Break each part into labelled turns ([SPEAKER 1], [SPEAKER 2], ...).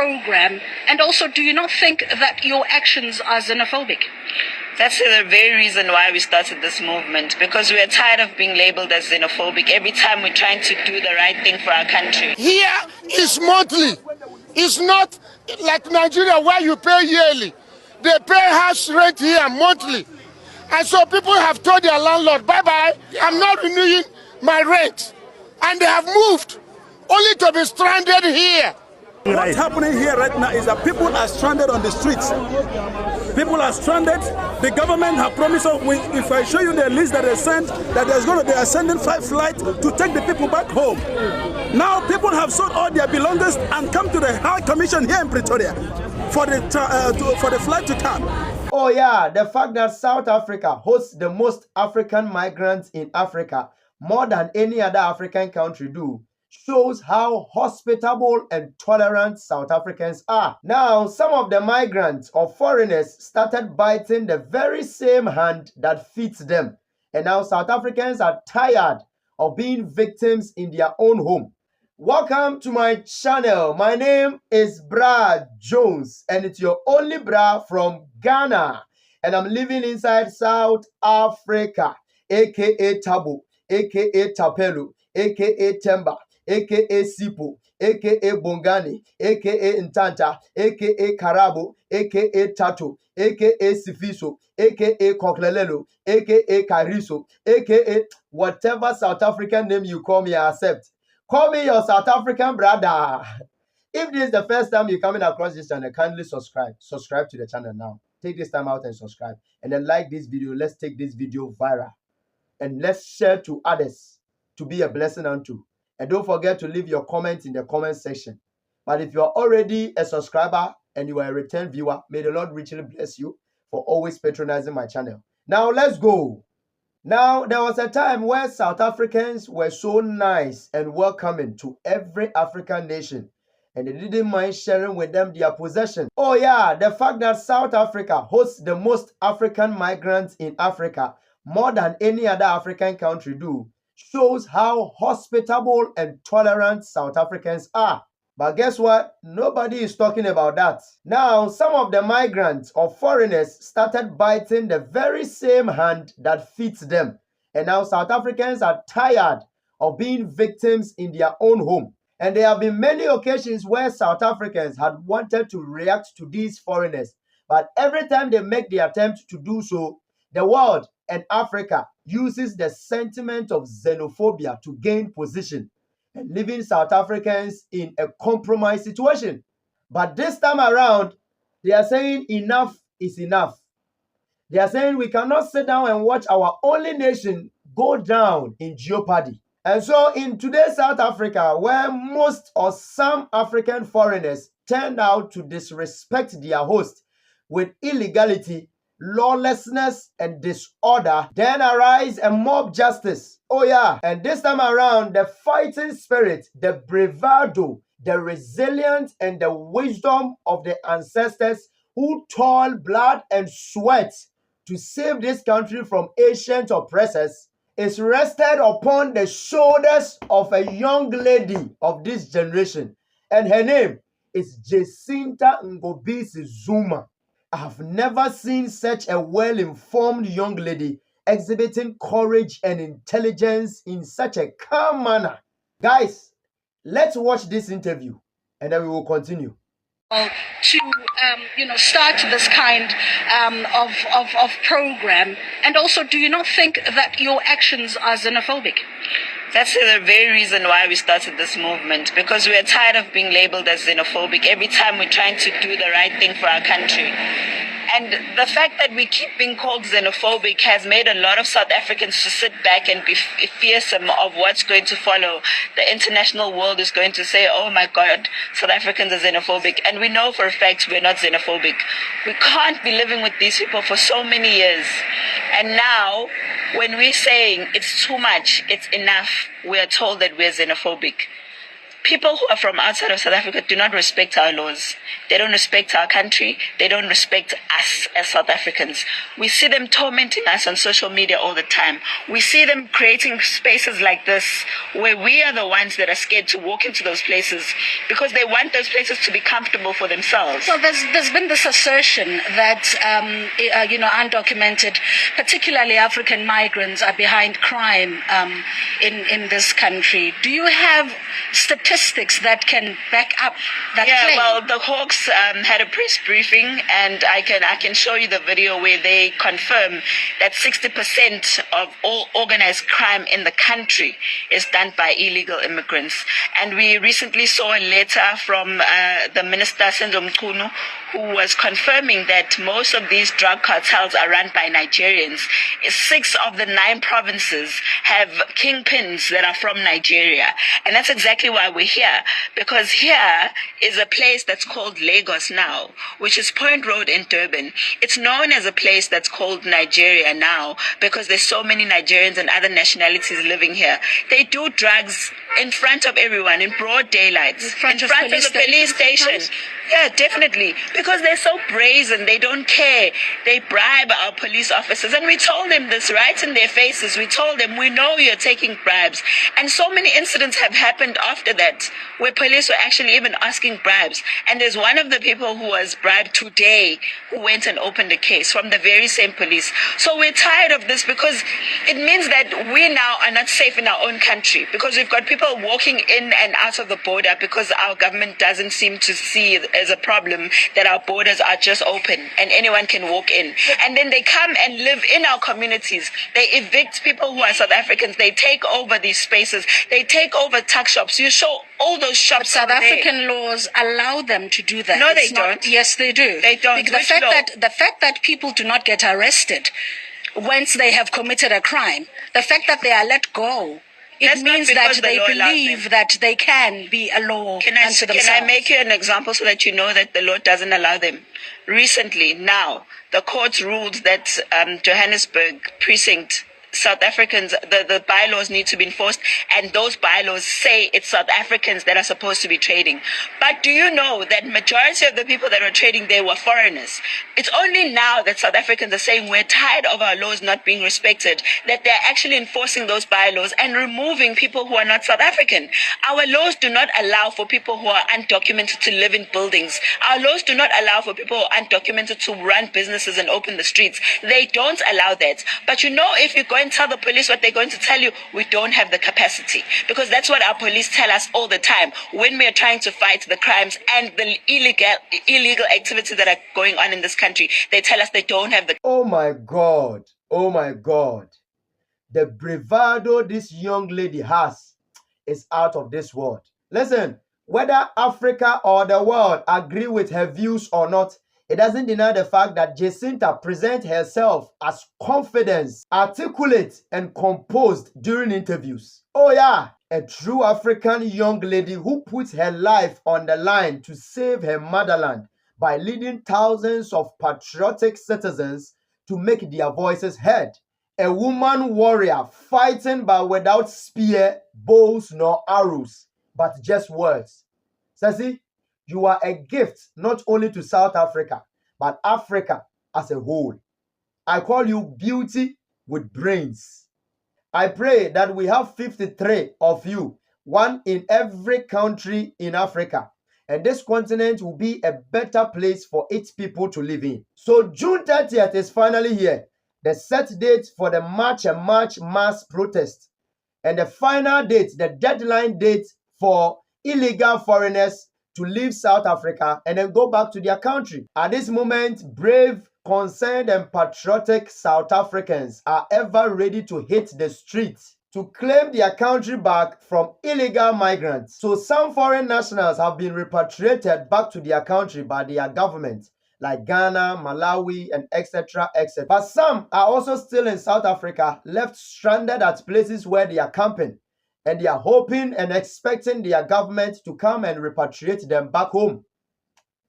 [SPEAKER 1] program? And also, do you not think that your actions are xenophobic?
[SPEAKER 2] That's the very reason why we started this movement, because we are tired of being labeled as xenophobic every time we're trying to do the right thing for our country.
[SPEAKER 3] Here is monthly. It's not like Nigeria where you pay yearly. They pay house rent here monthly. And so people have told their landlord, bye-bye, I'm not renewing my rent. And they have moved, only to be stranded here.
[SPEAKER 4] What's happening here right now is that people are stranded on the streets. People are stranded. The government have promised us, if I show you the list that they sent, that they are sending 5 flights to take the people back home. Now people have sold all their belongings and come to the High Commission here in Pretoria for the flight to come.
[SPEAKER 5] Oh yeah, the fact that South Africa hosts the most African migrants in Africa, more than any other African country do, shows how hospitable and tolerant South Africans are. Now, some of the migrants or foreigners started biting the very same hand that feeds them. And now South Africans are tired of being victims in their own home. Welcome to my channel. My name is Bra Jones and it's your only bra from Ghana. And I'm living inside South Africa, aka Tabo, aka Tapelu, aka Temba, aka Sipo, aka Bongani, aka Ntanta, aka Karabo, aka Tato, aka Sifiso, aka Koklelelo, aka Kariso, aka whatever South African name you call me, I accept. Call me your South African brother. If this is the first time you're coming across this channel, kindly subscribe. Subscribe to the channel now. Take this time out and subscribe. And then like this video. Let's take this video viral. And let's share to others to be a blessing unto. And don't forget to leave your comments in the comment section. But if you are already a subscriber and you are a return viewer, may the Lord richly bless you for always patronizing my channel. Now let's go. Now, there was a time where South Africans were so nice and welcoming to every African nation, and they didn't mind sharing with them their possession. Oh yeah, the fact that South Africa hosts the most African migrants in Africa, more than any other African country do, shows how hospitable and tolerant South Africans are. But guess what? Nobody is talking about that. Now, some of the migrants or foreigners started biting the very same hand that feeds them. And now South Africans are tired of being victims in their own home. And there have been many occasions where South Africans had wanted to react to these foreigners. But every time they make the attempt to do so, the world and Africa uses the sentiment of xenophobia to gain position and leaving South Africans in a compromised situation. But this time around, they are saying enough is enough. They are saying we cannot sit down and watch our only nation go down in jeopardy. And so in today's South Africa, where most or some African foreigners turned out to disrespect their host with illegality, lawlessness and disorder, then arise a mob justice. Oh yeah, and this time around, the fighting spirit, the bravado, the resilience and the wisdom of the ancestors who toiled blood and sweat to save this country from ancient oppressors is rested upon the shoulders of a young lady of this generation. And her name is Jacinta Ngobisi Zuma. I have never seen such a well-informed young lady exhibiting courage and intelligence in such a calm manner. Guys, let's watch this interview and then we will continue.
[SPEAKER 1] To start this kind of program, and also, do you not think that your actions are xenophobic?
[SPEAKER 2] That's the very reason why we started this movement, because we are tired of being labeled as xenophobic every time we're trying to do the right thing for our country. And the fact that we keep being called xenophobic has made a lot of South Africans to sit back and be fearsome of what's going to follow. The international world is going to say, oh my God, South Africans are xenophobic. And we know for a fact we're not xenophobic. We can't be living with these people for so many years. And now, when we're saying it's too much, it's enough, we are told that we're xenophobic. people who are from outside of South Africa do not respect our laws. They don't respect our country. They don't respect us as South Africans. We see them tormenting us on social media all the time. We see them creating spaces like this where we are the ones that are scared to walk into those places because they want those places to be comfortable for themselves.
[SPEAKER 1] So there's been this assertion that, undocumented, particularly African migrants, are behind crime in this country. Do you have statistics that can back up that claim?
[SPEAKER 2] Well, the Hawks had a press briefing, and I can show you the video where they confirm that 60% of all organized crime in the country is done by illegal immigrants. And we recently saw a letter from the Minister Mkhunu, who was confirming that most of these drug cartels are run by Nigerians. 6 of the 9 provinces have kingpins that are from Nigeria. And that's exactly why we're here, because here is a place that's called Lagos now, which is Point Road in Durban. It's known as a place that's called Nigeria now because there's so many Nigerians and other nationalities living here. They do drugs in front of everyone, in broad daylight, in front of the police station. Yeah, definitely. Because they're so brazen, they don't care. They bribe our police officers. And we told them this right in their faces. We told them, we know you're taking bribes. And so many incidents have happened after that, where police were actually even asking bribes. And there's one of the people who was bribed today who went and opened a case from the very same police. So we're tired of this because it means that we now are not safe in our own country, because we've got people walking in and out of the border because our government doesn't seem to see it as a problem that our borders are just open and anyone can walk in. And then they come and live in our communities. They evict people who are South Africans. They take over these spaces. They take over tuck shops. You show all those shops.
[SPEAKER 1] But South African laws allow them to do that.
[SPEAKER 2] No, they don't.
[SPEAKER 1] Yes, they do.
[SPEAKER 2] They don't.
[SPEAKER 1] The fact that people do not get arrested once they have committed a crime, the fact that they are let go, it means that they believe that they can be a law unto themselves.
[SPEAKER 2] Can I make you an example so that you know that the law doesn't allow them? Recently, now, the court ruled that Johannesburg precinct South Africans, the bylaws need to be enforced, and those bylaws say it's South Africans that are supposed to be trading. But do you know that majority of the people that were trading there were foreigners? It's only now that South Africans are saying we're tired of our laws not being respected, that they're actually enforcing those bylaws and removing people who are not South African. Our laws do not allow for people who are undocumented to live in buildings. Our laws do not allow for people who are undocumented to run businesses and open the streets. They don't allow that. But you know, if you go and tell the police what they're going to tell you, we don't have the capacity, because that's what our police tell us all the time when we are trying to fight the crimes and the illegal activities that are going on in this country. They tell us they don't have the...
[SPEAKER 5] Oh my God, the bravado this young lady has is out of this world. Listen, whether Africa or the world agree with her views or not, it doesn't deny the fact that Jacinta presents herself as confident, articulate, and composed during interviews. Oh yeah, a true African young lady who puts her life on the line to save her motherland by leading thousands of patriotic citizens to make their voices heard. A woman warrior fighting but without spear, bows, nor arrows, but just words. Sassy, you are a gift not only to South Africa, but Africa as a whole. I call you beauty with brains. I pray that we have 53 of you, one in every country in Africa, and this continent will be a better place for its people to live in. So June 30th is finally here, the set date for the March and March mass protest, and the final date, the deadline date for illegal foreigners to leave South Africa and then go back to their country. At this moment, brave, concerned, and patriotic South Africans are ever ready to hit the streets to claim their country back from illegal migrants. So some foreign nationals have been repatriated back to their country by their government, like Ghana, Malawi, and etc. etc. But some are also still in South Africa, left stranded at places where they are camping, and they are hoping and expecting their government to come and repatriate them back home.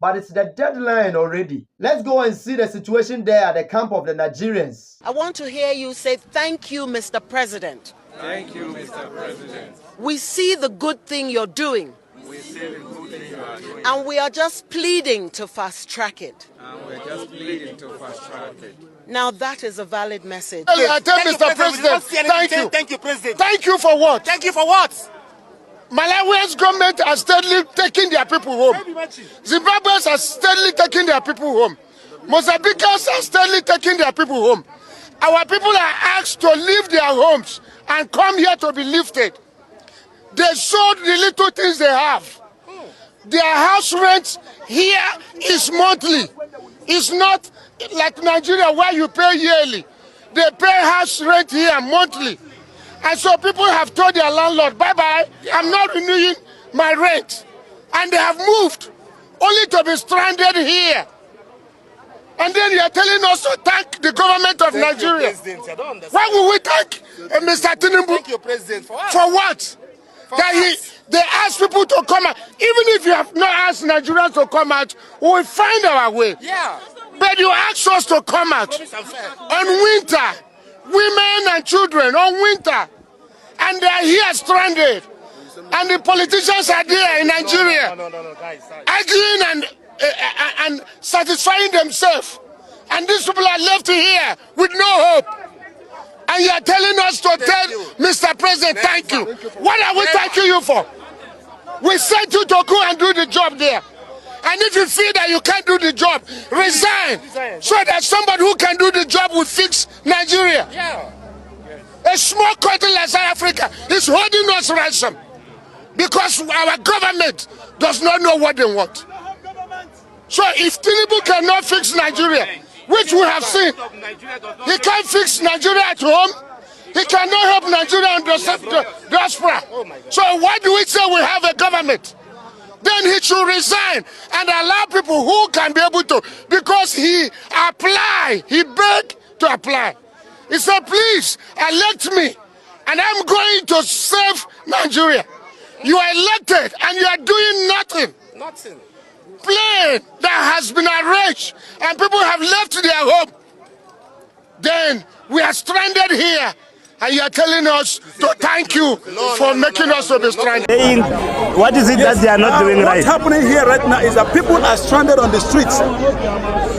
[SPEAKER 5] But it's the deadline already. Let's go and see the situation there at the camp of the Nigerians.
[SPEAKER 6] I want to hear you say, thank you, Mr. President.
[SPEAKER 7] Thank you, Mr. President.
[SPEAKER 6] We see the good thing you're doing. And we are just pleading to fast track it. Now that is a valid message.
[SPEAKER 3] I tell Mr. President, thank you.
[SPEAKER 4] Thank you, President.
[SPEAKER 3] Thank you for what?
[SPEAKER 4] Thank you for what?
[SPEAKER 3] Malawi's government has steadily taken their people home. Zimbabweans are steadily taking their people home. Mozambicans are steadily taking their people home. Our people are asked to leave their homes and come here to be lifted. They sold the little things they have. Their house rent here is monthly. It's not like Nigeria where you pay yearly. They pay house rent here monthly. And so people have told their landlord, bye-bye, I'm not renewing my rent. And they have moved, only to be stranded here. And then you are telling us to thank the government of Nigeria. Why would we thank Mr. Tinubu?
[SPEAKER 4] Thank you, President. For what?
[SPEAKER 3] For what? They ask people to come out. Even if you have not asked Nigerians to come out, we will find our way.
[SPEAKER 4] Yeah.
[SPEAKER 3] But you ask us to come out on winter. Women and children on winter. And they are here stranded. And the politicians are there in Nigeria.
[SPEAKER 4] Guys.
[SPEAKER 3] Arguing and satisfying themselves. And these people are left here with no hope. And you are telling us to tell Mr. President, thank you. What are we thanking you for? We sent you to go and do the job there. And if you feel that you can't do the job, resign. So that somebody who can do the job will fix Nigeria.
[SPEAKER 4] Yeah.
[SPEAKER 3] A small country like South Africa is holding us ransom. Because our government does not know what they want. So if Tinubu cannot fix Nigeria, which we have seen, he can't fix Nigeria at home, he cannot help Nigeria in the diaspora. So why do we say we have a government? Then he should resign and allow people who can be able to, because he begged to apply. He said, please elect me and I'm going to save Nigeria. You are elected and you are doing nothing.
[SPEAKER 4] Nothing.
[SPEAKER 3] Plane that has been arranged and people have left their home. Then we are stranded here. And you are telling us to thank you for making us to be stranded.
[SPEAKER 7] What is it that they are not doing right?
[SPEAKER 4] What's happening here right now is that people are stranded on the streets.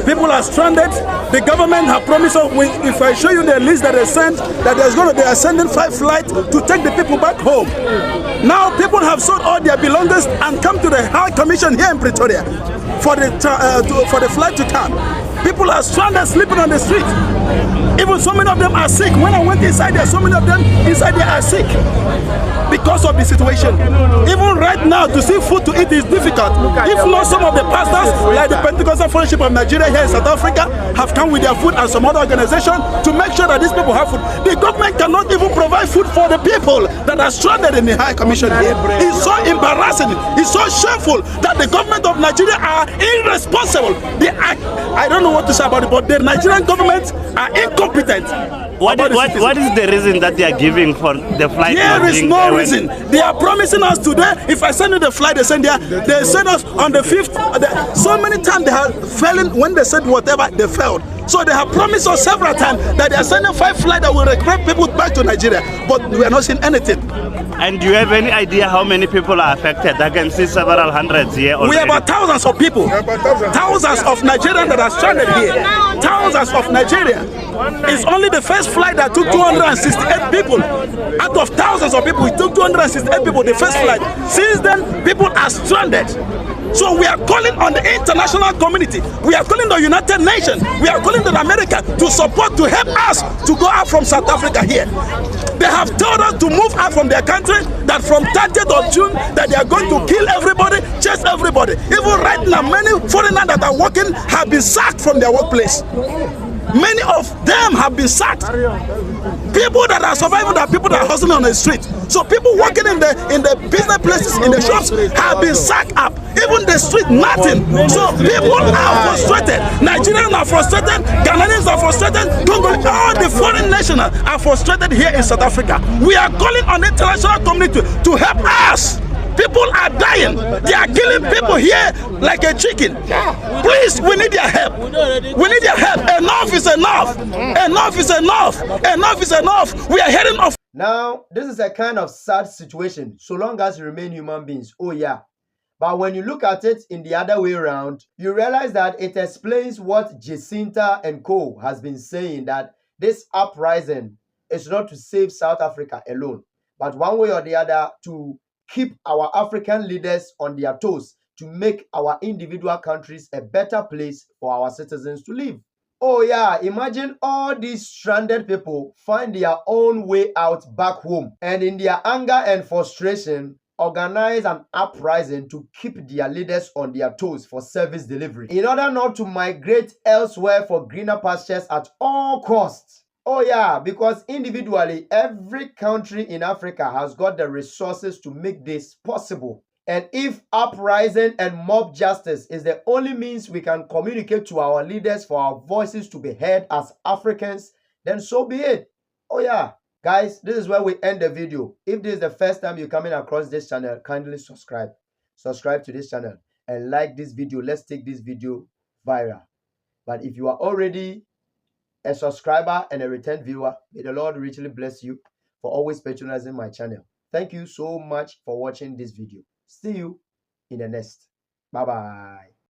[SPEAKER 4] People are stranded. The government have promised us, if I show you the list that they sent, that they are sending 5 flights to take the people back home. Now people have sold all their belongings and come to the High Commission here in Pretoria for the flight to come. People are stranded, sleeping on the street. Even so many of them are sick. When I went inside there, so many of them inside there are sick because of the situation. Even right now, to see food to eat is difficult. If not, some of the pastors, like the Pentecostal Fellowship of Nigeria here in South Africa, have come with their food and some other organization to make sure that these people have food. The government cannot even provide food for the people that are stranded in the High Commission here. It's so embarrassing. It's so shameful that the government of Nigeria are irresponsible. I don't know what to say about it, but the Nigerian government are incompetent.
[SPEAKER 7] What is the reason that they are giving for the flight?
[SPEAKER 4] There is no reason. They are promising us today, if I send you the flight, they send us on the 5th. So many times they have failed. When they said whatever, they failed. So they have promised us several times that they are sending 5 flights that will recruit people back to Nigeria, but we are not seeing anything.
[SPEAKER 7] And do you have any idea how many people are affected? I can see several hundreds here already.
[SPEAKER 4] We have about thousands of people, thousands of Nigerians that are stranded here, thousands of Nigeria. It's only the first flight that took 268 people. Out of thousands of people, it took 268 people, the first flight. Since then, people are stranded. So we are calling on the international community. We are calling the United Nations. We are calling on America to support, to help us to go out from South Africa here. They have told us to move out from their country, that from 30th of June, that they are going to kill everybody, chase everybody. Even right now, many foreigners that are working have been sacked from their workplace. Many of them have been sacked. People that are surviving are people that are hustling on the street. So people working in the business places, in the shops, have been sacked up. Even the street, nothing. So people are frustrated. Nigerians are frustrated. Ghanaians are frustrated. All the foreign nationals are frustrated here in South Africa. We are calling on the international community to help us. People are dying. They are killing people here like a chicken. Please, we need their help. We need their help. Enough is enough. Enough is enough. Enough is enough. We are heading off.
[SPEAKER 5] Now, this is a kind of sad situation so long as we remain human beings. Oh yeah, But when you look at it in the other way around, you realize that it explains what Jacinta and co has been saying, that this uprising is not to save South Africa alone, but one way or the other to keep our African leaders on their toes, to make our individual countries a better place for our citizens to live. Oh yeah, imagine all these stranded people find their own way out back home, and in their anger and frustration, organize an uprising to keep their leaders on their toes for service delivery, in order not to migrate elsewhere for greener pastures at all costs. Oh yeah, because individually, every country in Africa has got the resources to make this possible. And if uprising and mob justice is the only means we can communicate to our leaders for our voices to be heard as Africans, then so be it. Oh yeah. Guys, this is where we end the video. If this is the first time you're coming across this channel, kindly subscribe. Subscribe to this channel and like this video. Let's take this video viral. But if you are already a subscriber and a return viewer, may the Lord richly bless you for always patronizing my channel. Thank you so much for watching this video. See you in the next. Bye-bye.